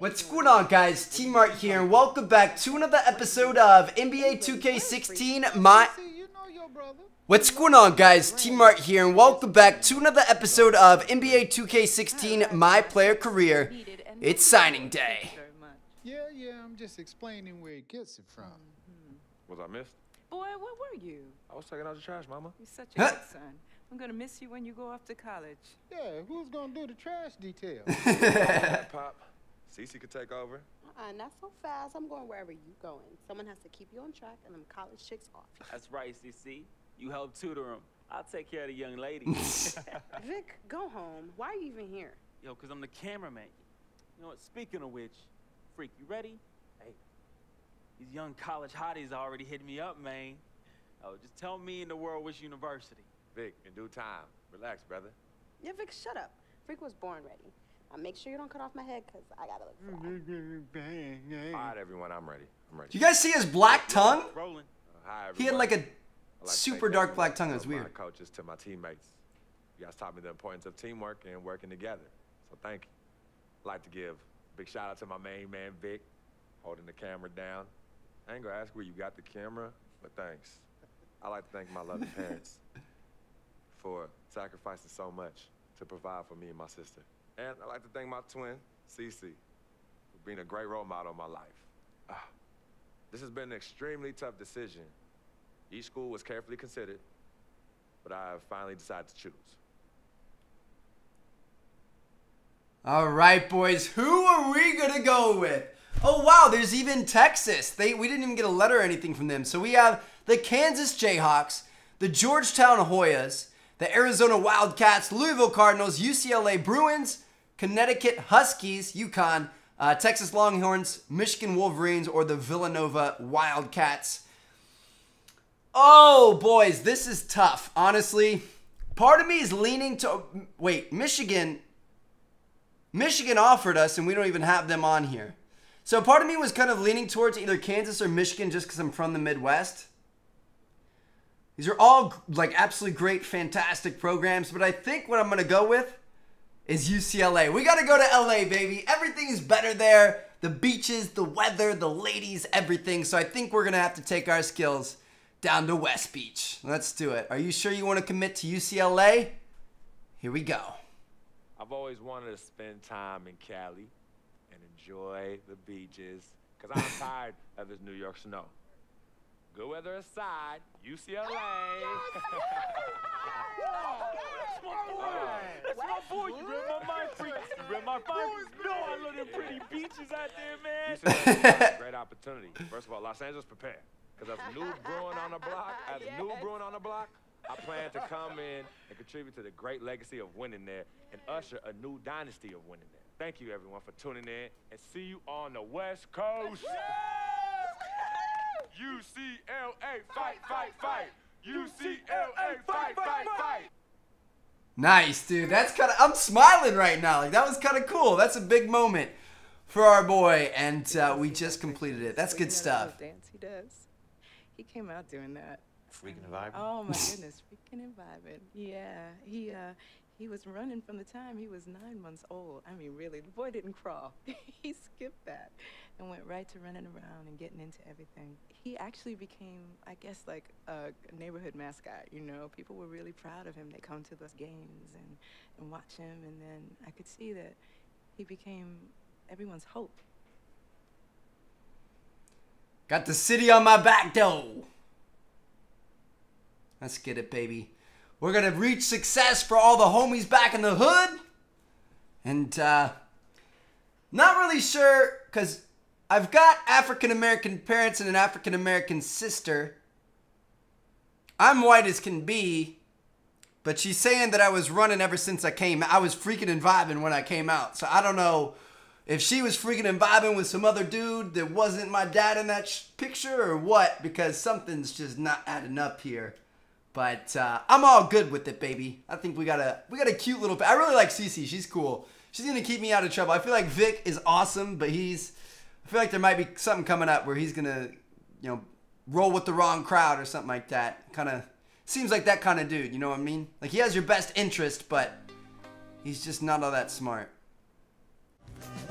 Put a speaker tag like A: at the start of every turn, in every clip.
A: What's going on, guys? T-Mart here, and welcome back to another episode of NBA 2K16. What's going on, guys? T-Mart here, and welcome back to another episode of NBA 2K16 My Player Career. It's signing day.
B: Yeah, I'm just explaining where he gets it from.
C: Was I missed?
D: Boy, where were you?
C: I was taking out the trash, Mama.
D: You're such a good son. I'm gonna miss you when you go off to college.
B: Yeah, who's gonna do the trash detail?
C: Pop, Cece could take over.
E: Not so fast. I'm going wherever you going. Someone has to keep you on track and them college chicks off.
F: That's right, CC. You help tutor them. I'll take care of the young ladies.
E: Vic, go home. Why are you even here?
F: Yo, because I'm the cameraman. You know what? Speaking of which, Freak, you ready? Hey, these young college hotties already hit me up, man. Oh, just tell me in the world which university.
C: Vic, in due time. Relax, brother.
E: Yeah, Vic, shut up. Freak was born ready. Now make sure you don't cut off my head, because I gotta look fly.
C: All right, everyone, I'm ready.
A: Do you guys see his black tongue?
F: Rolling.
C: Hi, everyone.
A: He had like a
C: I'd like to
A: super
C: thank
A: dark
C: everyone,
A: black tongue. It was
C: from my
A: weird.
C: coaches to my teammates. You guys taught me the importance of teamwork and working together. So thank you. I'd like to give a big shout out to my main man, Vic, holding the camera down. I ain't gonna ask where you got the camera, but thanks. I'd like to thank my loving parents for sacrificing so much to provide for me and my sister. And I'd like to thank my twin, Cece, for being a great role model in my life. This has been an extremely tough decision. Each school was carefully considered, but I have finally decided to choose.
A: All right, boys. Who are we going to go with? Oh, wow. There's even Texas. We didn't even get a letter or anything from them. So we have the Kansas Jayhawks, the Georgetown Hoyas, the Arizona Wildcats, Louisville Cardinals, UCLA Bruins, Connecticut Huskies, UConn, Texas Longhorns, Michigan Wolverines, or the Villanova Wildcats. Oh, boys, this is tough. Honestly, part of me is leaning to... Wait, Michigan offered us, and we don't even have them on here. So part of me was kind of leaning towards either Kansas or Michigan just because I'm from the Midwest. These are all like absolutely great, fantastic programs, but I think what I'm going to go with is UCLA. We got to go to LA, baby. Everything is better there. The beaches, the weather, the ladies, everything. So I think we're going to have to take our skills down to West Beach. Let's do it. Are you sure you want to commit to UCLA? Here we go.
C: I've always wanted to spend time in Cali and enjoy the beaches because I'm tired of this New York snow. Good weather aside, UCLA.
F: That's my boy. You read my mind, Freak. You read my mind. No, I love them pretty beaches out there, man.
C: UCLA is a great opportunity. First of all, Los Angeles, prepare. Because as a new brewing on the block, I plan to come in and contribute to the great legacy of winning there and usher a new dynasty of winning there. Thank you, everyone, for tuning in, and see you on the West Coast. UCLA, fight, fight, fight. UCLA, fight, fight, fight.
A: Nice, dude. That's kind of... I'm smiling right now. Like, that was kind of cool. That's a big moment for our boy, and we just completed it. That's good stuff.
D: Dance he does. He came out doing that.
G: Freaking and vibing.
D: Oh my goodness, freaking and vibing. Yeah, he was running from the time he was 9 months old. I mean, really, the boy didn't crawl. He skipped that and went right to running around and getting into everything. He actually became, I guess, like a neighborhood mascot, you know. People were really proud of him. They come to those games and watch him, and then I could see that he became everyone's hope.
A: Got the city on my back, though. Let's get it, baby. We're going to reach success for all the homies back in the hood. And not really sure, because I've got African-American parents and an African-American sister. I'm white as can be, but she's saying that I was running ever since I came. I was freaking and vibing when I came out. So I don't know if she was freaking and vibing with some other dude that wasn't my dad in that picture or what, because something's just not adding up here. But I'm all good with it, baby. I think we got a cute little... I really like Cece. She's cool. She's going to keep me out of trouble. I feel like Vic is awesome, but I feel like there might be something coming up where he's going to, you know, roll with the wrong crowd or something like that. Kind of seems like that kind of dude, you know what I mean? Like, he has your best interest, but he's just not all that smart.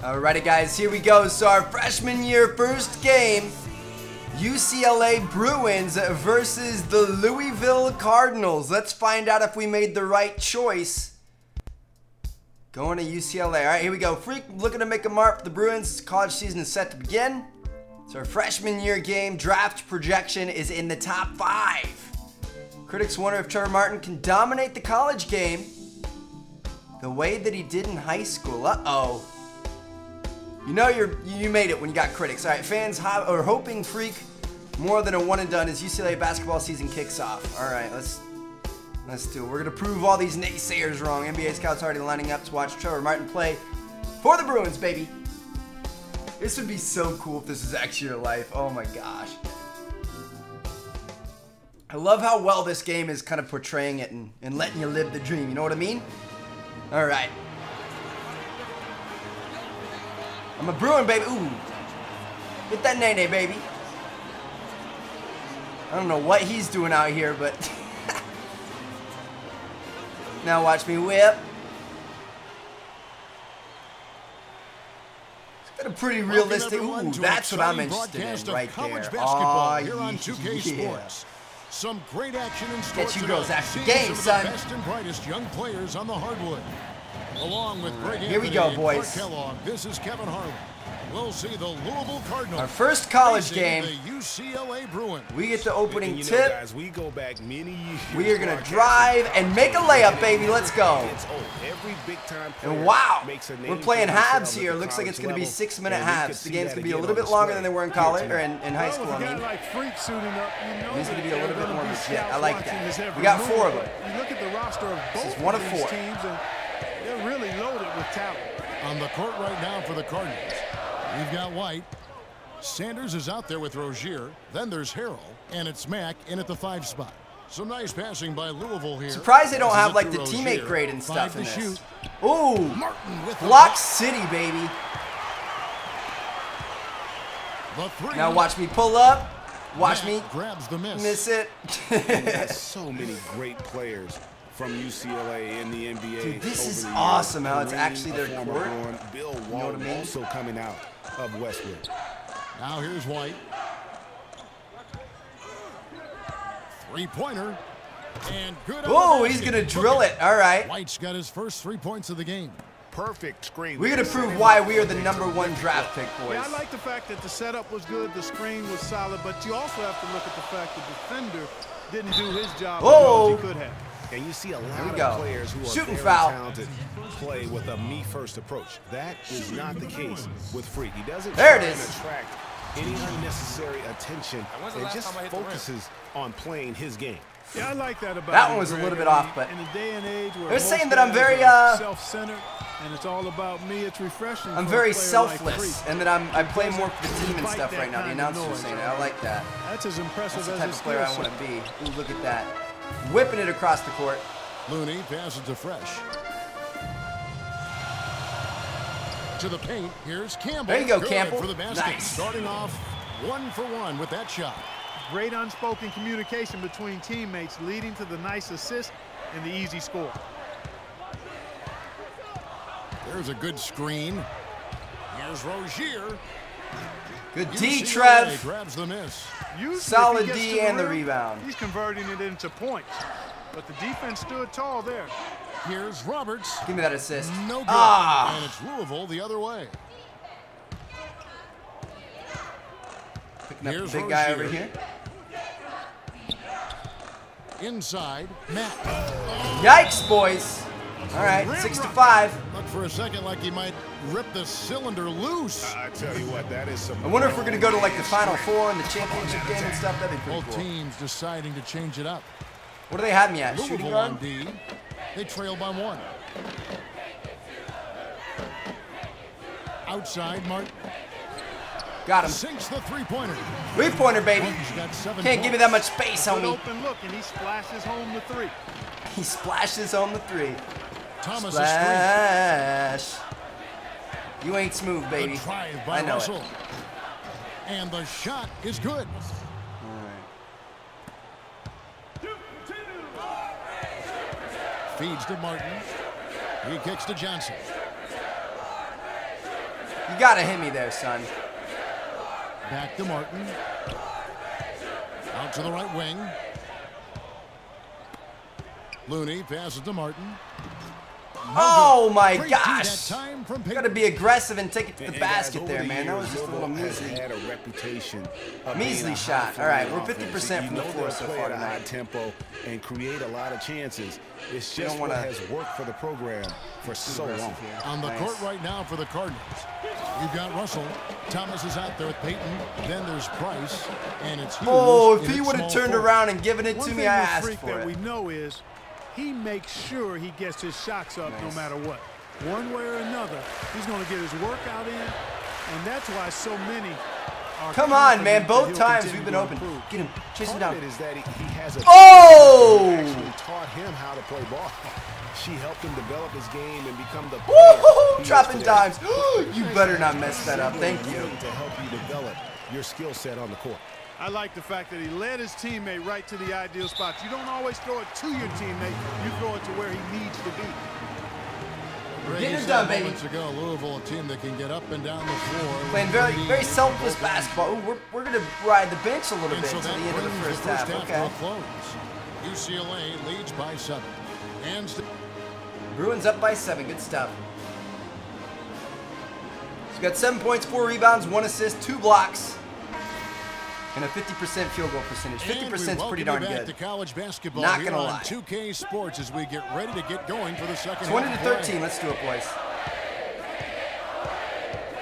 A: Alrighty, guys, here we go. So our freshman year first game, UCLA Bruins versus the Louisville Cardinals. Let's find out if we made the right choice. Going to UCLA. All right, here we go. Freak looking to make a mark for the Bruins. College season is set to begin. So our freshman year game draft projection is in the top 5. Critics wonder if Trevor Martin can dominate the college game the way that he did in high school. Uh-oh. You know you made it when you got critics. All right, fans are hoping Freak more than a one and done as UCLA basketball season kicks off. All right, let's do it. We're gonna prove all these naysayers wrong. NBA scouts already lining up to watch Trevor Martin play for the Bruins, baby. This would be so cool if this is actually your life. Oh my gosh. I love how well this game is kind of portraying it and letting you live the dream. You know what I mean? All right. I'm a Bruin, baby. Ooh. Get that nay-nay, baby. I don't know what he's doing out here, but... Now watch me whip. It's got a pretty realistic... Ooh, that's what I'm interested in right there. Oh, yeah.
G: Some great action in store.
A: Get you girls after the game, son.
G: The best and brightest young players on the hardwood. Along with Greg
A: Here we go, boys.
G: Kellogg, this is Kevin Harlan. We'll see the Louisville Cardinals.
A: Our first college game.
G: The UCLA Bruins.
A: We get the opening tip.
H: Guys, we go back many years.
A: We are gonna drive and make a layup, baby. Let's go.
H: Every big time
A: and wow, we're playing halves here. Looks like it's gonna be 6-minute halves. The game's gonna be a little bit longer than they were in college or in high school. I mean, it's gonna be a little bit more legit. I like that. We got 4 of them.
B: You look at the roster of both
A: one
B: of
A: of
B: these
A: 4.
B: teams, and they're really loaded with talent.
G: On the court right now for the Cardinals, we've got White. Sanders is out there with Rozier. Then there's Harrell, and it's Mack in at the 5 spot. Some nice passing by Louisville here.
A: Surprised they don't have like the teammate grade and stuff in this. Ooh,
G: Martin with
A: Block City, baby.
G: The 3.
A: Now watch me pull up. Watch me
G: grabs the
A: miss it.
H: There's so many great players from UCLA in the NBA.
A: Dude, this is awesome how it's actually their court.
H: Bill
A: You know what I mean?
H: also coming out of Westwood.
G: Now here's White. 3-pointer. And good.
A: Oh, he's going to drill it. All right.
G: White's got his first 3 points of the game.
H: Perfect screen.
A: We're going to prove why we are the #1 draft pick, boys.
B: Yeah, I like the fact that the setup was good, the screen was solid, but you also have to look at the fact the defender didn't do his job as well as he could have.
H: And you see a
A: Here we
H: lot
A: go.
H: of players who are
A: Shooting
H: very
A: foul.
H: talented play with a me-first approach. That is not the case with Freak. He doesn't
A: There it
H: try
A: is.
H: and attract any unnecessary attention and just focuses on playing his game.
B: Yeah, I like that about
A: That
B: him,
A: one was a
B: Greg.
A: little bit
B: I
A: off,
B: mean,
A: but
B: in a day and age where
A: they're
B: most
A: saying that I'm
B: guys
A: very,
B: are self-centered and it's all about me, it's refreshing.
A: I'm
B: for
A: very
B: a player like
A: selfless,
B: Freak.
A: and that I play more for the team and
B: Despite
A: stuff
B: that
A: right now. The
B: kind of
A: announcers are
B: noise,
A: saying it. I like that.
B: That's as impressive
A: That's the
B: as
A: type
B: his
A: of player I
B: skill
A: want
B: set.
A: to be. Ooh, look at that. Whipping it across the court.
G: Looney passes to Fresh. To the paint. Here's Campbell.
A: There you go,
G: Good
A: Campbell.
G: for the basket.
A: Nice.
G: Starting off 1 for 1 with that shot.
B: Great unspoken communication between teammates leading to the nice assist and the easy score.
G: There's a good screen. Here's Rozier.
A: Good D,
G: UCLA
A: Trev.
G: grabs the miss.
B: Usually,
A: Solid
B: if he gets
A: D
B: to
A: and the
B: rim,
A: rebound.
B: He's converting it into points. But the defense stood tall there.
G: Here's Roberts.
A: Give me that assist.
G: No good.
A: Ah.
G: And it's Louisville the other way.
A: Picking up
G: Here's
A: the big guy
G: Rozier.
A: over here.
G: Inside, Matt.
A: Yikes, boys. All right, 6-5.
G: Looked for a second like he might rip the cylinder loose.
H: I tell you what, that is some.
A: I wonder if we're going to go to like the Final Four and the championship game and stuff. That'd be pretty
G: Both
A: cool.
G: teams deciding to change it up.
A: What do they have me at? Shooting
G: Louisville on
A: guard?
G: D. They trail by 1. Outside, Martin
A: Got him.
G: sinks the 3-pointer.
A: 3-pointer, baby.
G: He's got 7
A: Can't give me that much space,
B: Good
A: homie.
B: open look, and he splashes home the 3.
A: He splashes on the 3.
G: Thomas
A: Splash. You ain't smooth,
G: a
A: baby.
G: screen. Drive by
A: I know
G: Russell.
A: it.
G: And the shot is good. Feeds to Martin. He kicks to Johnson.
A: You gotta hit me there, son.
G: Back to Martin. Out to the right wing. Looney passes to Martin.
A: Oh my gosh!
G: Time from
A: Gotta be aggressive and take it to the basket there, man. That was just a little
H: measly.
A: measly.
H: Had a reputation of
A: Measly shot. All right, we're 50% from the floor so far
H: at a high
A: tonight.
H: tempo and create a lot of chances. It's just what has worked for the program for so long.
G: On the court right now for the Cardinals. You've got Russell. Thomas is out there with Peyton. Then there's Price, and it's Hughes.
A: Oh, if he would have turned around and given it to me, I asked
B: Freak
A: for
B: that
A: it.
B: we know is he makes sure he gets his shots up no matter what. One way or another, he's going to get his workout in, and that's why so many are.
A: Come on, man.
B: confident that
A: Both
B: he'll
A: times
B: continue
A: we've been
B: to
A: open.
B: improve.
A: Get him. Chase him
H: Part
A: down.
H: of it is that he has a
A: Oh!
H: who actually taught him how to play ball. She helped him develop his game and become the
A: Woo-hoo-hoo!
H: player he
A: Dropping
H: is today.
A: dimes. You better not mess that up. Thank you.
H: To help you develop your skill set on the court.
B: I like the fact that he led his teammate right to the ideal spot. You don't always throw it to your teammate. You throw it to where he needs to be.
A: Getting it done, baby.
G: Moments ago, Louisville, a team that can get up and down the floor.
A: Playing very, very selfless basketball. Ooh, we're going to ride the bench a little
G: And
A: bit
G: so
A: to the
G: that
A: end of the
G: brings
A: first half.
G: to
A: Okay.
G: a close. UCLA leads by 7. And
A: Bruins up by 7. Good stuff. He's got 7 points, 4 rebounds, 1 assist, 2 blocks, and a 50% field goal percentage. 50% is pretty darn good.
G: To college basketball
A: Not
G: here
A: gonna
G: on
A: lie.
G: 2K Sports as we get ready to get going for the second
A: 20 to
G: half of
A: 13.
G: play.
A: Let's do it, boys.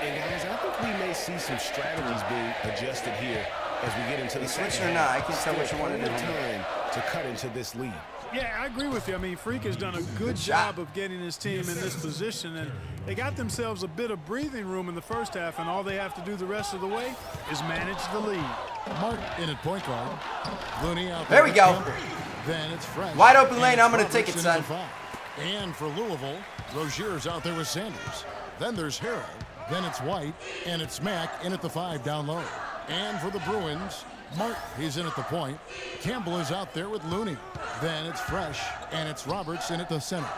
H: And guys, I think we may see some strategies being adjusted here as we get into the second
A: switching or
H: half.
A: not? I can't tell what you want to do.
H: Plenty of time to cut into this lead.
B: Yeah, I agree with you. I mean, Freak has done a good job of getting his team in this position, and they got themselves a bit of breathing room in the first half, and all they have to do the rest of the way is manage the lead.
G: Mark in at point guard. Looney out
A: There we go.
G: Campbell. Then it's fresh.
A: Wide open lane.
G: And
A: I'm going to
G: Roberts
A: take it,
G: in
A: son.
G: at the five. And for Louisville, Rozier's out there with Sanders. Then there's Harrell. Then it's White. And it's Mack in at the 5 down low. And for the Bruins, Mark, he's in at the point. Campbell is out there with Looney. Then it's Fresh. And it's Roberts in at the center.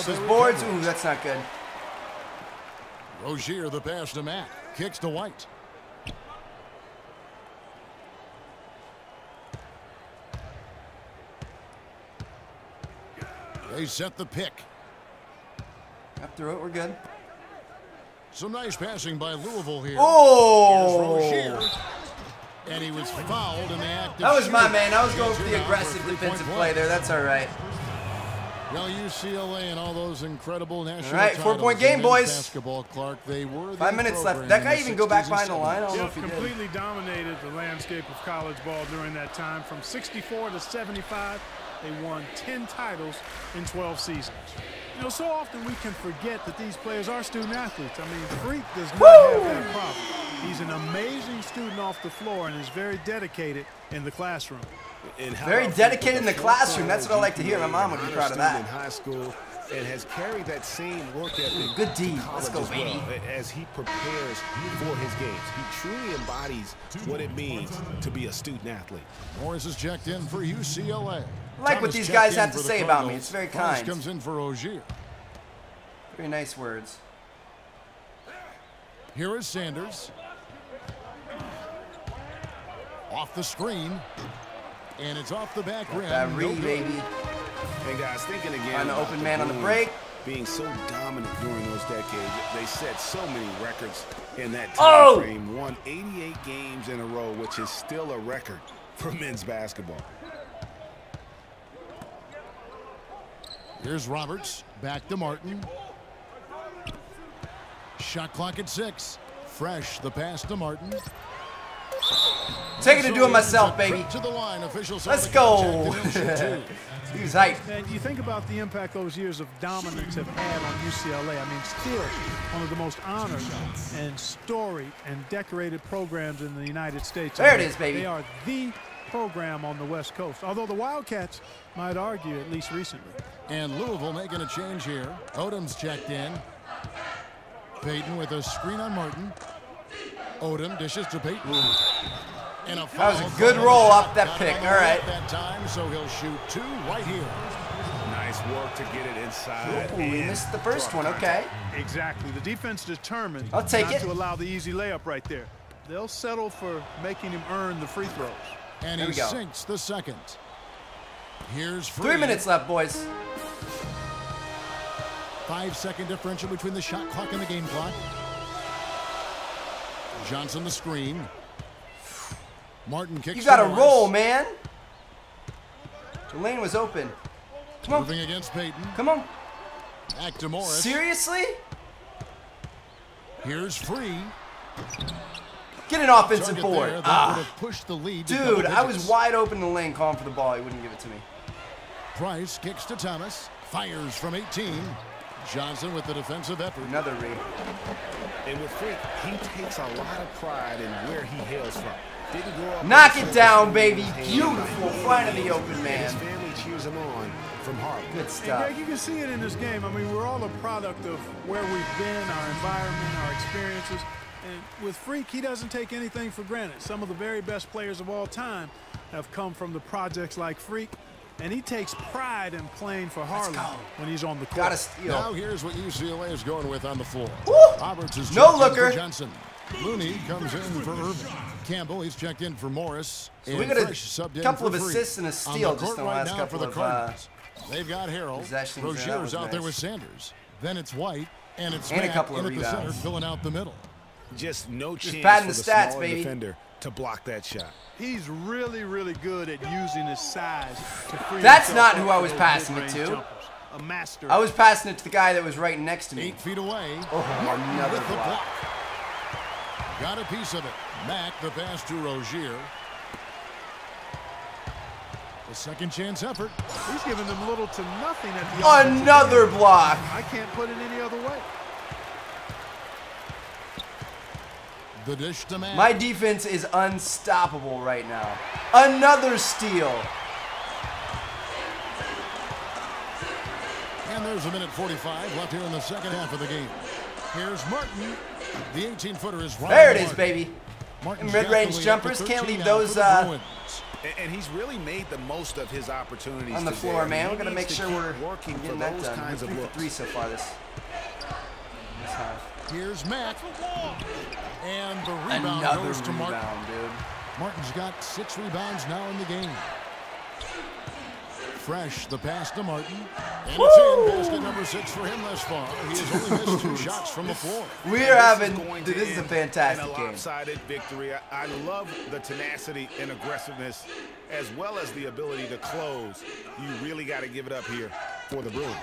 A: Those boards. Ooh, that's not good.
G: Rozier, the pass to Mack. Kicks to White. They set the pick.
A: Up through it. We're good.
G: Some nice passing by Louisville here.
A: Oh!
G: Here's Rozier. And he was fouled in the act of
A: That was my
G: shooting.
A: man. I was going
G: Gets
A: for
G: him
A: the
G: out
A: aggressive
G: for a three-point
A: defensive play there. That's all right.
G: Well, UCLA and all those incredible national
A: All right,
G: titles
A: 4-point
G: in
A: game,
G: men's
A: boys.
G: Basketball, Clark, they were
A: 5
G: the
A: minutes left.
G: program
A: That
G: in
A: guy
G: the
A: even go back
G: 60s
A: behind the
G: and
A: line? I don't know
B: Yep,
A: if he did.
B: completely dominated the landscape of college ball during that time. From 64 to 75, they won 10 titles in 12 seasons. You know, so often we can forget that these players are student athletes. I mean, Freak does not have that problem. He's an amazing student off the floor and is very dedicated in the classroom.
H: And how
A: Very
H: about
A: dedicated in the
H: four
A: classroom. That's what I like to hear. My
H: GPA,
A: mom would be
H: honor
A: proud of
H: student
A: that.
H: In high school, and has carried that same work ethic.
A: Good D.
H: to
A: Let's
H: college
A: go,
H: as well,
A: baby.
H: as he prepares for his games. He truly embodies what it means to be a student athlete.
G: Morris is checked in for UCLA.
A: I like what
G: Thomas
A: these
G: checked
A: guys
G: in
A: have to
G: for the
A: say about me.
G: Cardinals.
A: It's very
G: Price
A: kind.
G: comes in for Rozier.
A: Very nice words.
G: Here is Sanders. Off the screen. And it's off the back rim.
A: That
G: No
A: read,
G: good.
A: baby.
H: And guys, thinking again
A: Find the
H: about
A: open man on the
H: Bruins
A: break.
H: being so dominant during those decades, they set so many records in that time
A: Oh!
H: frame. Won 88 games in a row, which is still a record for men's basketball.
G: Here's Roberts. Back to Martin. Shot clock at 6. Fresh, the pass to Martin.
A: Taking to do it myself,
G: Trip
A: baby.
G: To the line. Officials
A: Let's
G: on the
A: go.
G: contact, and he'll shoot 2.
A: He was hyped.
B: And you think about the impact those years of dominance have had on UCLA. I mean, still one of the most honored and storied and decorated programs in the United States.
A: There it is, baby.
B: They are the program on the West Coast, although the Wildcats might argue, at least recently.
G: And Louisville making a change here. Odom's checked in. Payton with a screen on Martin. Odom dishes to Payton. And a
A: That was
G: foul
A: a good
G: call.
A: roll off that
G: Got it
A: pick.
G: on the
A: All right.
G: roll That time, so he'll shoot 2 right here.
H: Nice work to get it inside.
A: Ooh, we missed the first one. Okay.
B: Exactly. The defense determined
A: I'll take
B: not
A: it.
B: to allow the easy layup right there. They'll settle for making him earn the free throws.
G: And he sinks the second. Here's Free.
A: 3 minutes left, boys.
G: 5-second differential between the shot clock and the game clock. Johnson the screen. Martin kicks.
A: You got to roll, man. The lane was open. Come on.
G: Moving against Payton.
A: Come on.
G: Back to Morris.
A: Seriously?
G: Here's Free.
A: Get an offensive
G: Target
A: board.
G: there, that would have pushed the lead to
A: Dude,
G: double
A: I was
G: digits.
A: wide open in the lane calling for the ball. He wouldn't give it to me.
G: Price kicks to Thomas. Fires from 18. Johnson with the defensive effort.
A: Another read.
H: And with Freak, he takes a lot of pride in where he hails from. Didn't grow up.
A: Knock it down, baby. Beautiful. Flying in the open, man.
H: His family cheers him on from Harlem.
A: Good
B: And
A: stuff.
B: Greg, you can see it in this game. I mean, we're all a product of where we've been, our environment, our experiences. And with Freak, he doesn't take anything for granted. Some of the very best players of all time have come from the projects like Freak. And he takes pride in playing for Harlem when he's on the court.
A: Got a steal.
G: Now here's what UCLA is going with on the floor.
A: Woo!
G: Roberts is
A: No
G: checked in
A: looker.
G: for Johnson. Looney comes in for Campbell. He's checked in for Morris.
A: So we got a couple of assists and a steal just in the last couple
G: for the
A: of
G: Cardinals. They've got Harrell.
A: possessions.
G: Rozier's out there
A: Nice.
G: with Sanders. Then it's White, and it's
A: And a
G: Mack
A: couple of
G: in at the center,
A: rebounds.
G: filling out the middle.
H: Just no chance
A: padding
H: for
A: the
H: the
A: stats,
H: smaller
A: baby.
H: defender to block that shot.
B: He's really, really good at using his size to free
A: That's
B: himself
A: not
B: up
A: who I
B: for
A: was
B: those
A: passing it
B: mid-range
A: to.
B: jumpers. A master.
A: I was passing it to the guy that was right next to me.
G: 8 feet away.
A: Oh, another
G: with the
A: block.
G: block. Got a piece of it. Mack the pass to Rozier. The second chance effort.
B: He's giving them little to nothing at the offensive
A: Another
B: end.
A: block.
B: I can't put it any other way.
G: The dish to Mack.
A: My defense is unstoppable right now. Another steal.
G: And there's a minute 45 left here in the second half of the game. Here's Martin. The 18-footer is right.
A: There it is, baby.
G: Martin's
A: Mid-range
G: got the lead
A: jumpers,
G: up to
A: can't
G: 13
A: leave
G: now
A: those,
G: for the Bruins.
H: And he's really made the most of his opportunities
A: On the
H: today.
A: floor, man.
H: He
A: We're gonna
H: needs
A: make
H: to
A: sure
H: keep
A: we're
H: working for
A: getting that
H: those
A: done.
H: kinds
A: We're
H: of
A: 3 for
H: looks.
A: 3 so far this half.
G: Here's Mack. And the rebound
A: Another
G: goes to Martin.
A: rebound, dude.
G: Martin's got 6 rebounds now in the game. Fresh, the pass to Martin. And it's in. Basket number 6 for him thus far. He has only missed 2 shots from the floor.
A: We are having,
H: Going
A: dude,
H: to
A: this is a
H: end
A: fantastic
H: in a
A: game.
H: lopsided victory. I love the tenacity and aggressiveness as well as the ability to close. You really got to give it up here for the Bruins.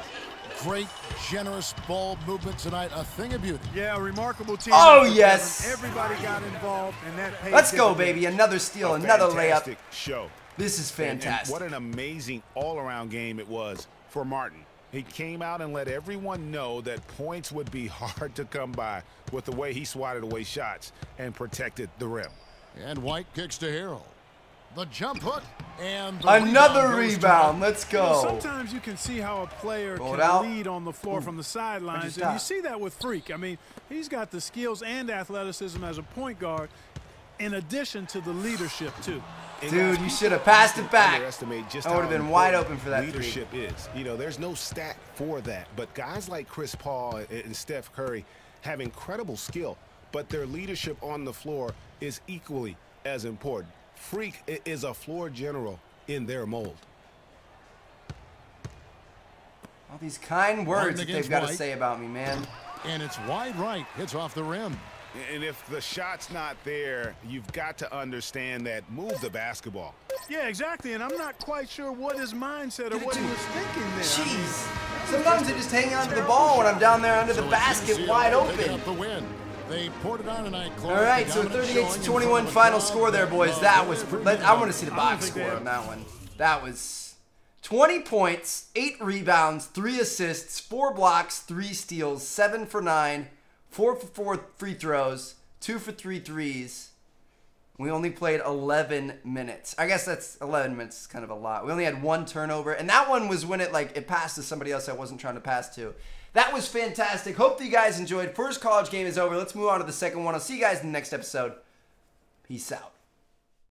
G: Great, generous ball movement tonight. A thing of beauty.
B: Yeah, a remarkable team.
A: Oh,
B: effort,
A: yes.
B: Kevin. Everybody got involved, and that paid
A: Let's go,
B: dividends.
A: baby. Another steal,
H: A
A: another layup.
H: fantastic show.
A: This is
H: And
A: fantastic.
H: what an amazing all-around game it was for Martin. He came out and let everyone know that points would be hard to come by with the way he swatted away shots and protected the rim.
G: And White kicks to Harrell. The jump hook and the
A: Another
G: rebound goes to
A: rebound.
G: Martin.
A: Let's
B: You know,
A: go.
B: sometimes you can see how a player
A: Roll it
B: can
A: out.
B: lead on the floor from the sidelines,
A: just
B: and you
A: stop?
B: see that with Freak. I mean, he's got the skills and athleticism as a point guard, in addition to the leadership too.
A: Dude, you should have passed it back.
H: Underestimate just
A: I would have
H: how
A: been wide
H: important
A: open for that
H: leadership is. You know, there's no stat for that, but guys like Chris Paul and Steph Curry have incredible skill, but their leadership on the floor is equally as important. Freak is a floor general in their mold.
A: All these kind words
G: Martin
A: that
G: against
A: they've got to
G: White.
A: say about me, man.
G: And it's wide right. Hits off the rim.
H: And if the shot's not there, you've got to understand that move the basketball.
B: Yeah, exactly, and I'm not quite sure what his mindset or what he was thinking there.
A: Jeez. Sometimes I just hang on to the ball when I'm down there under the basket wide
G: Picking
A: open.
G: up the win. They poured it on tonight. Clark.
A: All right,
G: The
A: so
G: dominant showing in front
A: 38-21
G: of a
A: final
G: crowd
A: score there,
G: that
A: boys. That
G: loved
A: was,
G: every
A: I want to
G: minute.
A: see the
B: I
A: box
B: don't think they
A: score
B: have-
A: on that one. That was 20 points, 8 rebounds, 3 assists, 4 blocks, 3 steals, 7 for 9, 4 for 4 free throws, 2 for 3 threes. We only played 11 minutes. I guess that's 11 minutes is kind of a lot. We only had 1 turnover, and that one was when it passed to somebody else I wasn't trying to pass to. That was fantastic. Hope that you guys enjoyed. First college game is over. Let's move on to the second one. I'll see you guys in the next episode. Peace out.